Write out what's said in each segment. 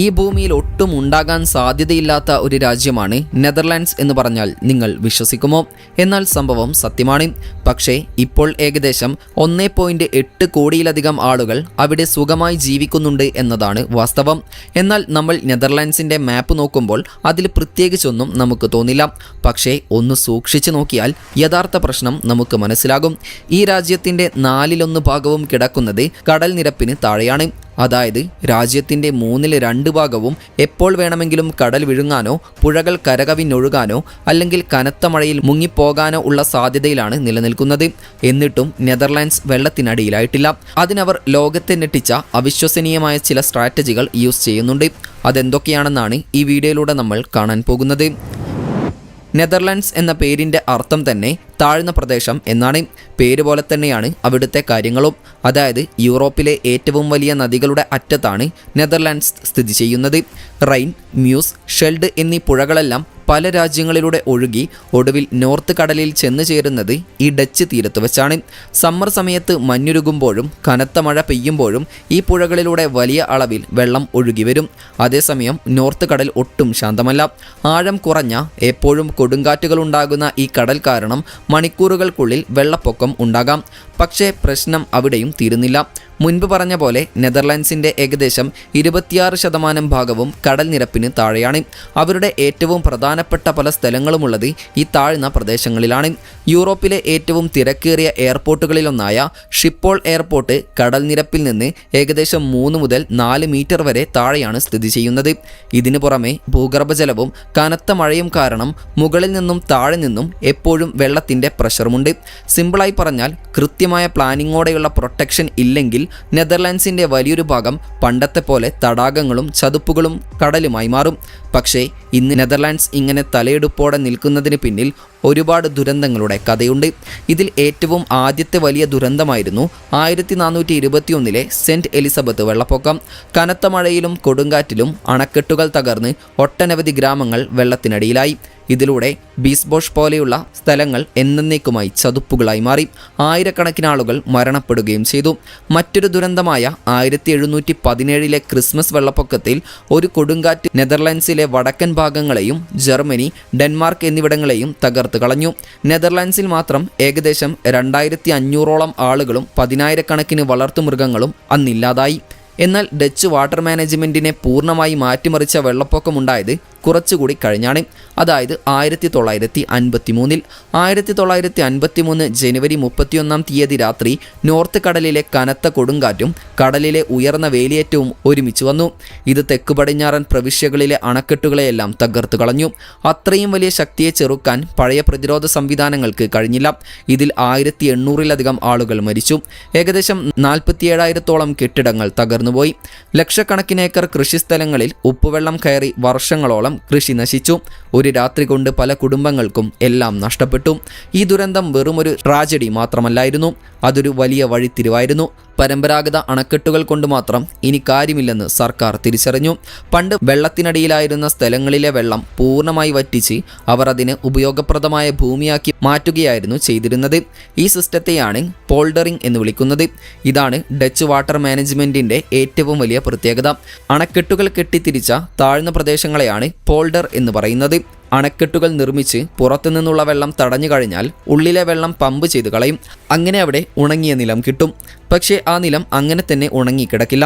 ഈ ഭൂമിയിൽ ഒട്ടും ഉണ്ടാകാൻ സാധ്യതയില്ലാത്ത ഒരു രാജ്യമാണ് നെതർലാൻഡ്സ് എന്ന് പറഞ്ഞാൽ നിങ്ങൾ വിശ്വസിക്കുമോ? എന്നാൽ സംഭവം സത്യമാണ്. പക്ഷേ ഇപ്പോൾ ഏകദേശം 1.8 കോടിയിലധികം ആളുകൾ അവിടെ സുഖമായി ജീവിക്കുന്നുണ്ട് എന്നതാണ് വാസ്തവം. എന്നാൽ നമ്മൾ നെതർലാൻഡ്സിന്റെ മാപ്പ് നോക്കുമ്പോൾ അതിൽ പ്രത്യേകിച്ചൊന്നും നമുക്ക് തോന്നില്ല. പക്ഷേ ഒന്ന് സൂക്ഷിച്ചു നോക്കിയാൽ യഥാർത്ഥ പ്രശ്നം നമുക്ക് മനസ്സിലാകും. ഈ രാജ്യത്തിന്റെ 4/1 ഭാഗവും കിടക്കുന്നത് കടൽ നിരപ്പിന് താഴെയാണ്. അതായത് രാജ്യത്തിൻ്റെ 2/3 ഭാഗവും എപ്പോൾ വേണമെങ്കിലും കടൽ വിഴുങ്ങാനോ പുഴകൾ കരകവിഞ്ഞൊഴുകാനോ അല്ലെങ്കിൽ കനത്ത മഴയിൽ മുങ്ങിപ്പോകാനോ ഉള്ള സാധ്യതയിലാണ് നിലനിൽക്കുന്നത്. എന്നിട്ടും നെതർലാൻഡ്സ് വെള്ളത്തിനടിയിലായിട്ടില്ല. അതിനവർ ലോകത്തെ ഞെട്ടിച്ച അവിശ്വസനീയമായ ചില സ്ട്രാറ്റജികൾ യൂസ് ചെയ്യുന്നുണ്ട്. അതെന്തൊക്കെയാണെന്നാണ് ഈ വീഡിയോയിലൂടെ നമ്മൾ കാണാൻ പോകുന്നത്. നെതർലാൻഡ്സ് എന്ന പേരിൻ്റെ അർത്ഥം തന്നെ താഴ്ന്ന പ്രദേശം എന്നാണ്. പേര് പോലെ തന്നെയാണ് അവിടുത്തെ കാര്യങ്ങളും. അതായത് യൂറോപ്പിലെ ഏറ്റവും വലിയ നദികളുടെ അറ്റത്താണ് നെതർലാൻഡ്സ് സ്ഥിതി ചെയ്യുന്നത്. റൈൻ, മ്യൂസ്, ഷെൽഡ് എന്നീ പുഴകളെല്ലാം പല രാജ്യങ്ങളിലൂടെ ഒഴുകി ഒടുവിൽ നോർത്ത് കടലിൽ ചെന്നു ചേരുന്നത് ഈ ഡച്ച് തീരത്ത് വെച്ചാണ്. സമ്മർ സമയത്ത് മഞ്ഞുരുകുമ്പോഴും കനത്ത മഴ പെയ്യുമ്പോഴും ഈ പുഴകളിലൂടെ വലിയ അളവിൽ വെള്ളം ഒഴുകി വരും. അതേസമയം നോർത്ത് കടൽ ഒട്ടും ശാന്തമല്ല. ആഴം കുറഞ്ഞ എപ്പോഴും കൊടുങ്കാറ്റുകൾ ഉണ്ടാകുന്ന ഈ കടൽ കാരണം മണിക്കൂറുകൾക്കുള്ളിൽ വെള്ളപ്പൊക്കം ഉണ്ടാകാം. പക്ഷേ പ്രശ്നം അവിടെയും തീരുന്നില്ല. മുൻപ് പറഞ്ഞ പോലെ നെതർലാൻഡ്സിൻ്റെ ഏകദേശം 26% ഭാഗവും കടൽ നിരപ്പിന് താഴെയാണ്. അവരുടെ ഏറ്റവും പ്രധാനപ്പെട്ട പല സ്ഥലങ്ങളുമുള്ളത് ഈ താഴ്ന്ന പ്രദേശങ്ങളിലാണ്. യൂറോപ്പിലെ ഏറ്റവും തിരക്കേറിയ എയർപോർട്ടുകളിലൊന്നായ ഷിപ്പോൾ എയർപോർട്ട് കടൽ നിരപ്പിൽ നിന്ന് ഏകദേശം 3 മുതൽ 4 മീറ്റർ വരെ താഴെയാണ് സ്ഥിതി ചെയ്യുന്നത്. ഇതിനു പുറമെ ഭൂഗർഭജലവും കനത്ത മഴയും കാരണം മുകളിൽ നിന്നും താഴെ നിന്നും എപ്പോഴും വെള്ളത്തിൻ്റെ പ്രഷറുമുണ്ട്. സിമ്പിളായി പറഞ്ഞാൽ കൃത്യമായ പ്ലാനിങ്ങോടെയുള്ള പ്രൊട്ടക്ഷൻ ഇല്ലെങ്കിൽ നെതർലാൻഡ്സിൻ്റെ വലിയൊരു ഭാഗം പണ്ടത്തെ പോലെ തടാകങ്ങളും ചതുപ്പുകളും കടലുമായി മാറും. പക്ഷേ ഇന്ന് നെതർലാൻഡ്സ് ഇങ്ങനെ തലയെടുപ്പോടെ നിൽക്കുന്നതിന് പിന്നിൽ ഒരുപാട് ദുരന്തങ്ങളുടെ കഥയുണ്ട്. ഇതിൽ ഏറ്റവും ആദ്യത്തെ വലിയ ദുരന്തമായിരുന്നു 1421 സെൻറ്റ് എലിസബത്ത് വെള്ളപ്പൊക്കം. കനത്ത മഴയിലും കൊടുങ്കാറ്റിലും അണക്കെട്ടുകൾ തകർന്ന് ഒട്ടനവധി ഗ്രാമങ്ങൾ വെള്ളത്തിനടിയിലായി. ഇതിലൂടെ ബീസ്ബോഷ് പോലെയുള്ള സ്ഥലങ്ങൾ എന്നേക്കുമായി ചതുപ്പുകളായി മാറി. ആയിരക്കണക്കിന് ആളുകൾ മരണപ്പെടുകയും ചെയ്തു. മറ്റൊരു ദുരന്തമായ 1717 ക്രിസ്മസ് വെള്ളപ്പൊക്കത്തിൽ ഒരു കൊടുങ്കാറ്റ് നെതർലാൻഡ്സിലെ വടക്കൻ ഭാഗങ്ങളെയും ജർമ്മനി, ഡെൻമാർക്ക് എന്നിവിടങ്ങളെയും തകർത്ത് കളഞ്ഞു. നെതർലാൻഡ്സിൽ മാത്രം ഏകദേശം 2500ഓളം ആളുകളും 10,000കണക്കിന് വളർത്തുമൃഗങ്ങളും അന്നില്ലാതായി. എന്നാൽ ഡച്ച് വാട്ടർ മാനേജ്മെൻറ്റിനെ പൂർണ്ണമായി മാറ്റിമറിച്ച വെള്ളപ്പൊക്കമുണ്ടായത് കുറച്ചുകൂടി കഴിഞ്ഞാണ്. അതായത് 1953. 1953 ജനുവരി 31 രാത്രി നോർത്ത് കടലിലെ കനത്ത കൊടുങ്കാറ്റും കടലിലെ ഉയർന്ന വേലിയേറ്റവും ഒരുമിച്ച് വന്നു. ഇത് തെക്ക് പടിഞ്ഞാറൻ പ്രവിശ്യകളിലെ അണക്കെട്ടുകളെയെല്ലാം തകർത്ത് കളഞ്ഞു. അത്രയും വലിയ ശക്തിയെ ചെറുക്കാൻ പഴയ പ്രതിരോധ സംവിധാനങ്ങൾക്ക് കഴിഞ്ഞില്ല. ഇതിൽ 1800-ലധികം ആളുകൾ മരിച്ചു. ഏകദേശം 47,000-ഓളം കെട്ടിടങ്ങൾ തകർന്നുപോയി. ലക്ഷക്കണക്കിന് ഏക്കർ കൃഷിസ്ഥലങ്ങളിൽ ഉപ്പുവെള്ളം കയറി വർഷങ്ങളോളം കൃഷി നശിച്ചു. ഒരു രാത്രി കൊണ്ട് പല കുടുംബങ്ങൾക്കും എല്ലാം നഷ്ടപ്പെട്ടു. ഈ ദുരന്തം വെറുമൊരു ട്രാജഡി മാത്രമല്ലായിരുന്നു, അതൊരു വലിയ വഴിത്തിരിവായിരുന്നു. പരമ്പരാഗത അണക്കെട്ടുകൾ കൊണ്ട് മാത്രം ഇനി കാര്യമില്ലെന്ന് സർക്കാർ തിരിച്ചറിഞ്ഞു. പണ്ട് വെള്ളത്തിനടിയിലായിരുന്ന സ്ഥലങ്ങളിലെ വെള്ളം പൂർണ്ണമായി വറ്റിച്ച് അവർ അതിനെ ഉപയോഗപ്രദമായ ഭൂമിയാക്കി മാറ്റുകയായിരുന്നു ചെയ്തിരുന്നത്. ഈ സിസ്റ്റത്തെയാണ് പോൾഡറിംഗ് എന്ന് വിളിക്കുന്നത്. ഇതാണ് ഡച്ച് വാട്ടർ മാനേജ്മെൻറ്റിൻ്റെ ഏറ്റവും വലിയ പ്രത്യേകത. അണക്കെട്ടുകൾ കെട്ടിത്തിരിച്ച താഴ്ന്ന പ്രദേശങ്ങളെയാണ് പോൾഡർ എന്ന് പറയുന്നത്. അണക്കെട്ടുകൾ നിർമ്മിച്ച് പുറത്തുനിന്നുള്ള വെള്ളം തടഞ്ഞു കഴിഞ്ഞാൽ ഉള്ളിലെ വെള്ളം പമ്പ് ചെയ്ത് കളയും. അങ്ങനെ അവിടെ ഉണങ്ങിയ നിലം കിട്ടും. പക്ഷേ ആ നിലം അങ്ങനെ തന്നെ ഉണങ്ങിക്കിടക്കില്ല.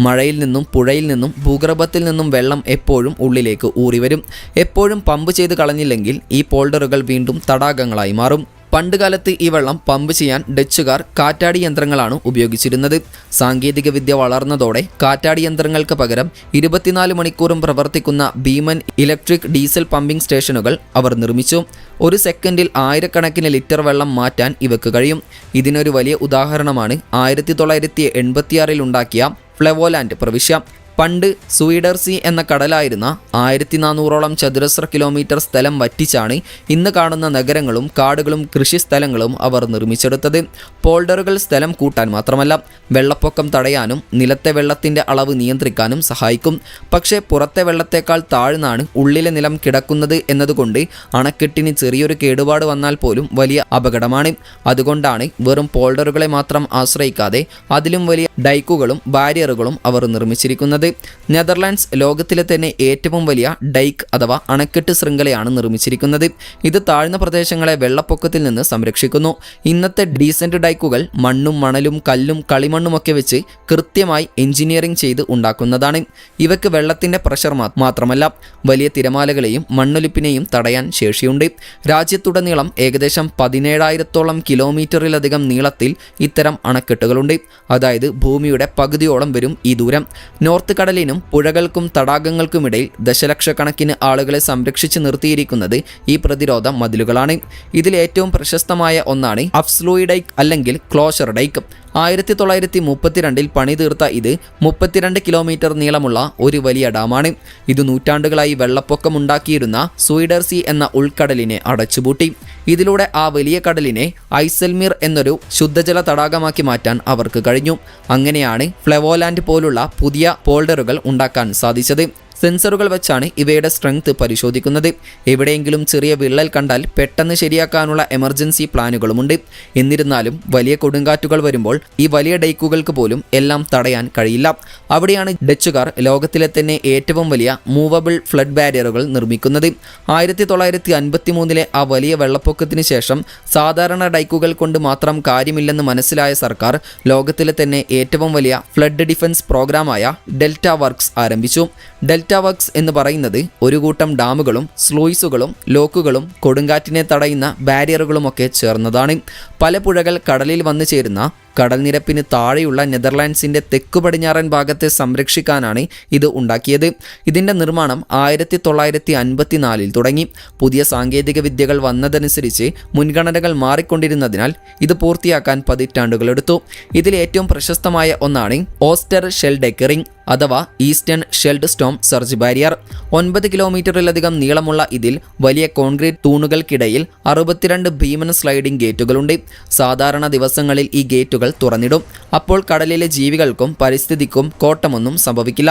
മഴയിൽ നിന്നും പുഴയിൽ നിന്നും ഭൂഗർഭത്തിൽ നിന്നും വെള്ളം എപ്പോഴും ഉള്ളിലേക്ക് ഊറി വരും. എപ്പോഴും പമ്പ് ചെയ്ത് കളഞ്ഞില്ലെങ്കിൽ ഈ പോൾഡറുകൾ വീണ്ടും തടാകങ്ങളായി മാറും. പണ്ടുകാലത്ത് ഈ വെള്ളം പമ്പ് ചെയ്യാൻ ഡച്ചുകാർ കാറ്റാടി യന്ത്രങ്ങളാണ് ഉപയോഗിച്ചിരുന്നത്. സാങ്കേതിക വിദ്യ വളർന്നതോടെ കാറ്റാടി യന്ത്രങ്ങൾക്ക് പകരം 24 മണിക്കൂറും പ്രവർത്തിക്കുന്ന ഭീമൻ ഇലക്ട്രിക് ഡീസൽ പമ്പിംഗ് സ്റ്റേഷനുകൾ അവർ നിർമ്മിച്ചു. ഒരു സെക്കൻഡിൽ 1000കണക്കിന് ലിറ്റർ വെള്ളം മാറ്റാൻ ഇവക്ക് കഴിയും. ഇതിനൊരു വലിയ ഉദാഹരണമാണ് 1986 ഉണ്ടാക്കിയ ഫ്ലെവോലാൻഡ് പ്രവിശ്യ. പണ്ട് സ്വീഡർസി എന്ന കടലായിരുന്ന 1400ഓളം ചതുരശ്ര കിലോമീറ്റർ സ്ഥലം വറ്റിച്ചാണ് ഇന്ന് കാണുന്ന നഗരങ്ങളും കാടുകളും കൃഷിസ്ഥലങ്ങളും അവർ നിർമ്മിച്ചെടുത്തത്. പോൾഡറുകൾ സ്ഥലം കൂട്ടാൻ മാത്രമല്ല, വെള്ളപ്പൊക്കം തടയാനും നിലത്തെ വെള്ളത്തിൻ്റെ അളവ് നിയന്ത്രിക്കാനും സഹായിക്കും. പക്ഷേ പുറത്തെ വെള്ളത്തേക്കാൾ താഴ്ന്നാണ് ഉള്ളിലെ നിലം കിടക്കുന്നത് എന്നതുകൊണ്ട് അണക്കെട്ടിന് ചെറിയൊരു കേടുപാട് വന്നാൽ പോലും വലിയ അപകടമാണ്. അതുകൊണ്ടാണ് വെറും പോൾഡറുകളെ മാത്രം ആശ്രയിക്കാതെ അതിലും വലിയ ഡൈക്കുകളും ബാരിയറുകളും അവർ നിർമ്മിച്ചിരിക്കുന്നത്. നിർമ്മിച്ചിരിക്കുന്നത്. നെതർലാൻഡ്സ് ലോകത്തിലെ തന്നെ ഏറ്റവും വലിയ ഡൈക്ക് അഥവാ അണക്കെട്ട് ശൃംഖലയാണ് നിർമ്മിച്ചിരിക്കുന്നത്. ഇത് താഴ്ന്ന പ്രദേശങ്ങളെ വെള്ളപ്പൊക്കത്തിൽ നിന്ന് സംരക്ഷിക്കുന്നു. ഇന്നത്തെ ഡീസന്റ് ഡൈക്കുകൾ മണ്ണും മണലും കല്ലും കളിമണ്ണുമൊക്കെ വെച്ച് കൃത്യമായി എഞ്ചിനീയറിംഗ് ചെയ്ത് ഉണ്ടാക്കുന്നതാണ്. ഇവയ്ക്ക് വെള്ളത്തിന്റെ പ്രഷർ മാത്രമല്ല, വലിയ തിരമാലകളെയും മണ്ണൊലിപ്പിനെയും തടയാൻ ശേഷിയുണ്ട്. രാജ്യത്തുടനീളം ഏകദേശം 17,000 കിലോമീറ്ററിലധികം നീളത്തിൽ ഇത്തരം അണക്കെട്ടുകളുണ്ട്. അതായത് ഭൂമിയുടെ പകുതിയോളം വരും ഈ ദൂരം. നോർത്ത് കടലിനും പുഴകൾക്കും തടാകങ്ങൾക്കുമിടയിൽ ദശലക്ഷക്കണക്കിന് ആളുകളെ സംരക്ഷിച്ച് നിർത്തിയിരിക്കുന്നത് ഈ പ്രതിരോധ മതിലുകളാണ്. ഇതിൽ ഏറ്റവും പ്രശസ്തമായ ഒന്നാണ് അഫ്സ്ലൂയി ഡൈക്ക് അല്ലെങ്കിൽ ക്ലോഷർ ഡൈക്ക്. 1932 പണി തീർത്ത ഇത് 32 കിലോമീറ്റർ നീളമുള്ള ഒരു വലിയ ഡാമാണ്. ഇത് നൂറ്റാണ്ടുകളായി വെള്ളപ്പൊക്കമുണ്ടാക്കിയിരുന്ന സൂയിഡർസി എന്ന ഉൾക്കടലിനെ അടച്ചുപൂട്ടി. ഇതിലൂടെ ആ വലിയ കടലിനെ ഐസൽമീർ എന്നൊരു ശുദ്ധജല തടാകമാക്കി മാറ്റാൻ അവർക്ക് കഴിഞ്ഞു. അങ്ങനെയാണ് ഫ്ലെവോലാൻഡ് പോലുള്ള പുതിയ പോൾഡറുകൾ ഉണ്ടാക്കാൻ സാധിച്ചത്. സെൻസറുകൾ വെച്ചാണ് ഇവയുടെ സ്ട്രെങ്ത് പരിശോധിക്കുന്നത്. എവിടെയെങ്കിലും ചെറിയ വിള്ളൽ കണ്ടാൽ പെട്ടെന്ന് ശരിയാക്കാനുള്ള എമർജൻസി പ്ലാനുകളുമുണ്ട്. എന്നിരുന്നാലും വലിയ കൊടുങ്കാറ്റുകൾ വരുമ്പോൾ ഈ വലിയ ഡൈക്കുകൾക്ക് പോലും എല്ലാം തടയാൻ കഴിയില്ല. അവിടെയാണ് ഡച്ചുകാർ ലോകത്തിലെ തന്നെ ഏറ്റവും വലിയ മൂവബിൾ ഫ്ലഡ് ബാരിയറുകൾ നിർമ്മിക്കുന്നത്. 1953 ആ വലിയ വെള്ളപ്പൊക്കത്തിന് ശേഷം സാധാരണ ഡൈക്കുകൾ കൊണ്ട് മാത്രം കാര്യമില്ലെന്ന് മനസ്സിലായ സർക്കാർ ലോകത്തിലെ തന്നെ ഏറ്റവും വലിയ ഫ്ലഡ് ഡിഫൻസ് പ്രോഗ്രാമായ ഡെൽറ്റ വർക്ക്സ് ആരംഭിച്ചു. ഡെൽറ്റ വർക്ക്സ് എന്ന് പറയുന്നത് ഒരു കൂട്ടം ഡാമുകളും സ്ലൂയിസുകളും ലോക്കുകളും കൊടുങ്കാറ്റിനെ തടയുന്ന ബാരിയറുകളുമൊക്കെ ചേർന്നതാണ്. പല പുഴകൾ കടലിൽ വന്നു ചേരുന്ന കടൽനിരപ്പിന് താഴെയുള്ള നെതർലാൻഡ്സിൻ്റെ തെക്കു പടിഞ്ഞാറൻ ഭാഗത്തെ സംരക്ഷിക്കാനാണ് ഇത് ഉണ്ടാക്കിയത്. ഇതിൻ്റെ നിർമ്മാണം 1954 തുടങ്ങി. പുതിയ സാങ്കേതിക വിദ്യകൾ വന്നതനുസരിച്ച് മുൻഗണനകൾ മാറിക്കൊണ്ടിരുന്നതിനാൽ ഇത് പൂർത്തിയാക്കാൻ പതിറ്റാണ്ടുകളെടുത്തു. ഇതിൽ ഏറ്റവും പ്രശസ്തമായ ഒന്നാണ് ഓസ്റ്റർ ഷെൽ ഡെക്കറിംഗ് അഥവാ eastern shelled Storm surge barrier. 9 കിലോമീറ്ററിലധികം നീളമുള്ള ഇതിൽ വലിയ കോൺക്രീറ്റ് തൂണുകൾക്കിടയിൽ 62 ഭീമൻ സ്ലൈഡിംഗ് ഗേറ്റുകളുണ്ട്. സാധാരണ ദിവസങ്ങളിൽ ഈ ഗേറ്റുകൾ തുറന്നിടും. അപ്പോൾ കടലിലെ ജീവികൾക്കും പരിസ്ഥിതിക്കും കോട്ടമൊന്നും സംഭവിക്കില്ല.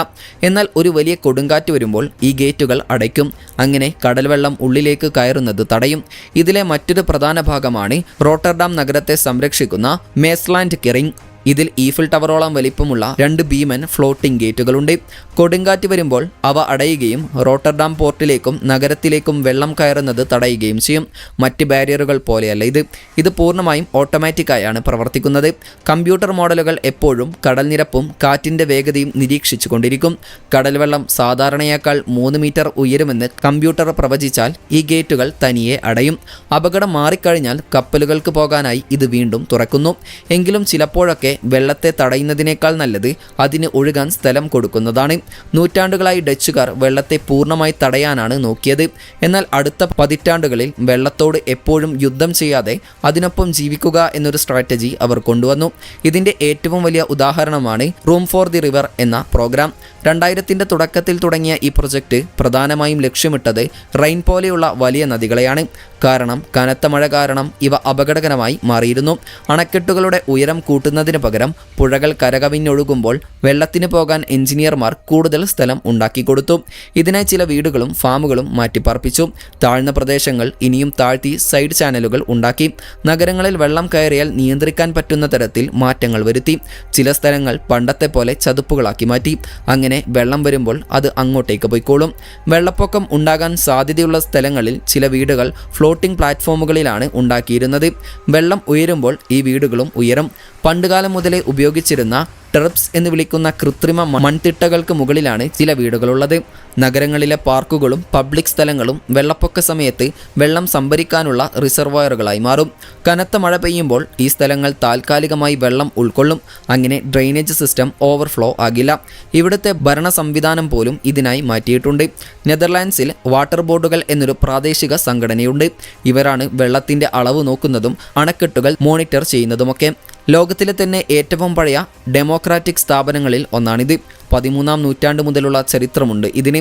എന്നാൽ ഒരു വലിയ കൊടുങ്കാറ്റ് വരുമ്പോൾ ഈ ഗേറ്റുകൾ അടയ്ക്കും. അങ്ങനെ കടൽവെള്ളം ഉള്ളിലേക്ക് കയറുന്നത് തടയും. ഇതിലെ മറ്റൊരു പ്രധാന ഭാഗമാണ് റോട്ടർഡാം നഗരത്തെ സംരക്ഷിക്കുന്ന മേസ്ലാൻഡ് കെറിംഗ്. ഇതിൽ ഈഫിൽ ടവറോളം വലിപ്പമുള്ള 2 ഭീമൻ ഫ്ലോട്ടിംഗ് ഗേറ്റുകളുണ്ട്. കൊടുങ്കാറ്റ് വരുമ്പോൾ അവ അടയുകയും റോട്ടർഡാം പോർട്ടിലേക്കും നഗരത്തിലേക്കും വെള്ളം കയറുന്നത് തടയുകയും ചെയ്യും. മറ്റ് ബാരിയറുകൾ പോലെയല്ല ഇത് പൂർണ്ണമായും ഓട്ടോമാറ്റിക്കായാണ് പ്രവർത്തിക്കുന്നത്. കമ്പ്യൂട്ടർ മോഡലുകൾ എപ്പോഴും കടൽനിരപ്പും കാറ്റിൻ്റെ വേഗതയും നിരീക്ഷിച്ചു കൊണ്ടിരിക്കും. കടൽവെള്ളം സാധാരണയേക്കാൾ 3 മീറ്റർ ഉയരുമെന്ന് കമ്പ്യൂട്ടർ പ്രവചിച്ചാൽ ഈ ഗേറ്റുകൾ തനിയെ അടയും. അപകടം മാറിക്കഴിഞ്ഞാൽ കപ്പലുകൾക്ക് പോകാനായി ഇത് വീണ്ടും തുറക്കുന്നു. എങ്കിലും ചിലപ്പോഴൊക്കെ വെള്ളത്തെ തടയുന്നതിനേക്കാൾ നല്ലത് അതിന് ഒഴുകാൻ സ്ഥലം കൊടുക്കുന്നതാണ്. നൂറ്റാണ്ടുകളായി ഡച്ചുകാർ വെള്ളത്തെ പൂർണ്ണമായി തടയാനാണ് നോക്കിയത്. എന്നാൽ അടുത്ത പതിറ്റാണ്ടുകളിൽ വെള്ളത്തോട് എപ്പോഴും യുദ്ധം ചെയ്യാതെ അതിനൊപ്പം ജീവിക്കുക എന്നൊരു സ്ട്രാറ്റജി അവർ കൊണ്ടുവന്നു. ഇതിൻ്റെ ഏറ്റവും വലിയ ഉദാഹരണമാണ് റൂം ഫോർ ദി റിവർ എന്ന പ്രോഗ്രാം. 2000 തുടക്കത്തിൽ തുടങ്ങിയ ഈ പ്രൊജക്റ്റ് പ്രധാനമായും ലക്ഷ്യമിട്ടത് റെയിൻ പോലെയുള്ള വലിയ നദികളെയാണ്. കാരണം കനത്ത മഴ കാരണം ഇവ അപകടകരമായി മാറിയിരുന്നു. അണക്കെട്ടുകളുടെ ഉയരം കൂട്ടുന്നതിന് പകരം പുഴകൾ കരകവിഞ്ഞൊഴുകുമ്പോൾ വെള്ളത്തിന് പോകാൻ എഞ്ചിനീയർമാർ കൂടുതൽ സ്ഥലം ഉണ്ടാക്കിക്കൊടുത്തു. ഇതിനായി ചില വീടുകളും ഫാമുകളും മാറ്റിപ്പാർപ്പിച്ചു. താഴ്ന്ന പ്രദേശങ്ങൾ ഇനിയും താഴ്ത്തി സൈഡ് ചാനലുകൾ ഉണ്ടാക്കി. നഗരങ്ങളിൽ വെള്ളം കയറിയാൽ നിയന്ത്രിക്കാൻ പറ്റുന്ന തരത്തിൽ മാറ്റങ്ങൾ വരുത്തി. ചില സ്ഥലങ്ങൾ പണ്ടത്തെ പോലെ ചതുപ്പുകളാക്കി മാറ്റി. അങ്ങനെ വെള്ളം വരുമ്പോൾ അത് അങ്ങോട്ടേക്ക് പോയിക്കോളും. വെള്ളപ്പൊക്കം ഉണ്ടാകാൻ സാധ്യതയുള്ള സ്ഥലങ്ങളിൽ ചില വീടുകൾ ഫ്ലോട്ടിംഗ് പ്ലാറ്റ്ഫോമുകളിലാണ് ഉണ്ടാക്കിയിരുന്നത്. വെള്ളം ഉയരുമ്പോൾ ഈ വീടുകളും ഉയരും. പണ്ടുകാലം മുതലേ ഉപയോഗിച്ചിരുന്ന ടെറപ്സ് എന്ന് വിളിക്കുന്ന കൃത്രിമ മൺതിട്ടകൾക്ക് മുകളിലാണ് ചില വീടുകളുള്ളത്. നഗരങ്ങളിലെ പാർക്കുകളും പബ്ലിക് സ്ഥലങ്ങളും വെള്ളപ്പൊക്ക സമയത്ത് വെള്ളം സംഭരിക്കാനുള്ള റിസർവോയറുകളായി മാറും. കനത്ത മഴ പെയ്യുമ്പോൾ ഈ സ്ഥലങ്ങൾ താൽക്കാലികമായി വെള്ളം ഉൾക്കൊള്ളും. അങ്ങനെ ഡ്രെയിനേജ് സിസ്റ്റം ഓവർഫ്ലോ ആകില്ല. ഇവിടുത്തെ ഭരണ സംവിധാനം പോലും ഇതിനായി മാറ്റിയിട്ടുണ്ട്. നെതർലാൻഡ്സിൽ വാട്ടർ ബോർഡുകൾ എന്നൊരു പ്രാദേശിക സംഘടനയുണ്ട്. ഇവരാണ് വെള്ളത്തിൻ്റെ അളവ് നോക്കുന്നതും അണക്കെട്ടുകൾ മോണിറ്റർ ചെയ്യുന്നതുമൊക്കെ. ലോകത്തിലെ തന്നെ ഏറ്റവും പഴയ ഡെമോക്രാറ്റിക് സ്ഥാപനങ്ങളിൽ ഒന്നാണിത്. 13-ാം നൂറ്റാണ്ട് മുതലുള്ള ചരിത്രമുണ്ട് ഇതിന്.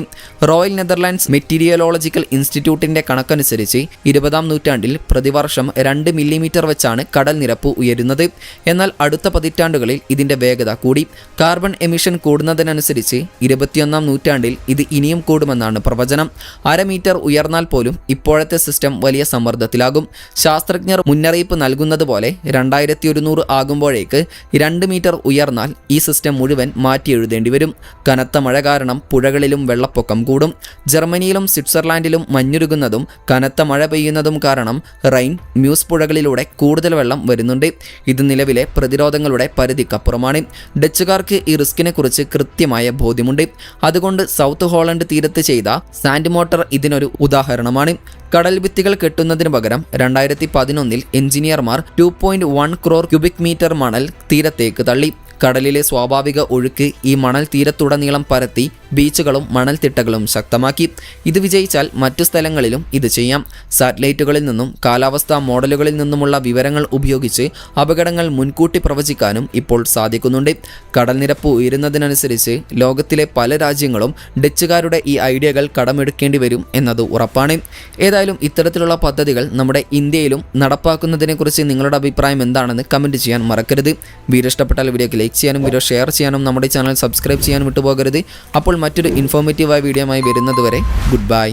റോയൽ നെതർലാൻഡ്സ് മെറ്റീരിയോളജിക്കൽ ഇൻസ്റ്റിറ്റ്യൂട്ടിൻ്റെ കണക്കനുസരിച്ച് 20-ാം നൂറ്റാണ്ടിൽ പ്രതിവർഷം 2 മില്ലിമീറ്റർ വെച്ചാണ് കടൽ നിരപ്പ് ഉയരുന്നത്. എന്നാൽ അടുത്ത പതിറ്റാണ്ടുകളിൽ ഇതിൻ്റെ വേഗത കൂടി. കാർബൺ എമിഷൻ കൂടുന്നതിനനുസരിച്ച് 21-ാം നൂറ്റാണ്ടിൽ ഇത് ഇനിയും കൂടുമെന്നാണ് പ്രവചനം. 1/2 മീറ്റർ ഉയർന്നാൽ പോലും ഇപ്പോഴത്തെ സിസ്റ്റം വലിയ സമ്മർദ്ദത്തിലാകും. ശാസ്ത്രജ്ഞർ മുന്നറിയിപ്പ് നൽകുന്നത് പോലെ 2100 ആകുമ്പോഴേക്ക് 2 മീറ്റർ ഉയർന്നാൽ ഈ സിസ്റ്റം മുഴുവൻ മാറ്റി എഴുതേണ്ടി വരും. വരും. കനത്ത മഴ കാരണം പുഴകളിലും വെള്ളപ്പൊക്കം കൂടും. ജർമ്മനിയിലും സ്വിറ്റ്സർലാൻഡിലും മഞ്ഞുരുകുന്നതും കനത്ത മഴ പെയ്യുന്നതും കാരണം റൈൻ, മ്യൂസ് പുഴകളിലൂടെ കൂടുതൽ വെള്ളം വരുന്നുണ്ട്. ഇത് നിലവിലെ പ്രതിരോധങ്ങളുടെ പരിധിക്കപ്പുറമാണ്. ഡച്ചുകാർക്ക് ഈ റിസ്കിനെ കുറിച്ച് കൃത്യമായ ബോധ്യമുണ്ട്. അതുകൊണ്ട് സൗത്ത് ഹോളണ്ട് തീരത്ത് ചെയ്ത സാൻഡ് മോട്ടർ ഇതിനൊരു ഉദാഹരണമാണ്. കടൽ ഭിത്തികൾ കെട്ടുന്നതിന് പകരം 2011 എഞ്ചിനീയർമാർ 2.1 crore ക്യൂബിക് മീറ്റർ മണൽ തീരത്തേക്ക് തള്ളി. കടലിലെ സ്വാഭാവിക ഒഴുക്ക് ഈ മണൽ തീരത്തുടനീളം പരത്തി ബീച്ചുകളും മണൽത്തിട്ടകളും ശക്തമാക്കി. ഇത് വിജയിച്ചാൽ മറ്റു സ്ഥലങ്ങളിലും ഇത് ചെയ്യാം. സാറ്റലൈറ്റുകളിൽ നിന്നും കാലാവസ്ഥാ മോഡലുകളിൽ നിന്നുമുള്ള വിവരങ്ങൾ ഉപയോഗിച്ച് അപകടങ്ങൾ മുൻകൂട്ടി പ്രവചിക്കാനും ഇപ്പോൾ സാധിക്കുന്നുണ്ട്. കടൽനിരപ്പ് ഉയരുന്നതിനനുസരിച്ച് ലോകത്തിലെ പല രാജ്യങ്ങളും ഡച്ചുകാരുടെ ഈ ഐഡിയകൾ കടമെടുക്കേണ്ടി വരും എന്നത് ഉറപ്പാണ്. ഏതായാലും ഇത്തരത്തിലുള്ള പദ്ധതികൾ നമ്മുടെ ഇന്ത്യയിലും നടപ്പാക്കുന്നതിനെക്കുറിച്ച് നിങ്ങളുടെ അഭിപ്രായം എന്താണെന്ന് കമൻറ്റ് ചെയ്യാൻ മറക്കരുത്. വീഡിയോ ഇഷ്ടപ്പെട്ടാൽ വീഡിയോക്ക് ലൈക്ക് ചെയ്യാനും വീഡിയോ ഷെയർ ചെയ്യാനും നമ്മുടെ ചാനൽ സബ്സ്ക്രൈബ് ചെയ്യാനും വിട്ടുപോകരുത്. അപ്പോൾ മറ്റൊരു ഇൻഫോർമേറ്റീവായ വീഡിയോയുമായി വരുന്നതുവരെ ഗുഡ് ബൈ.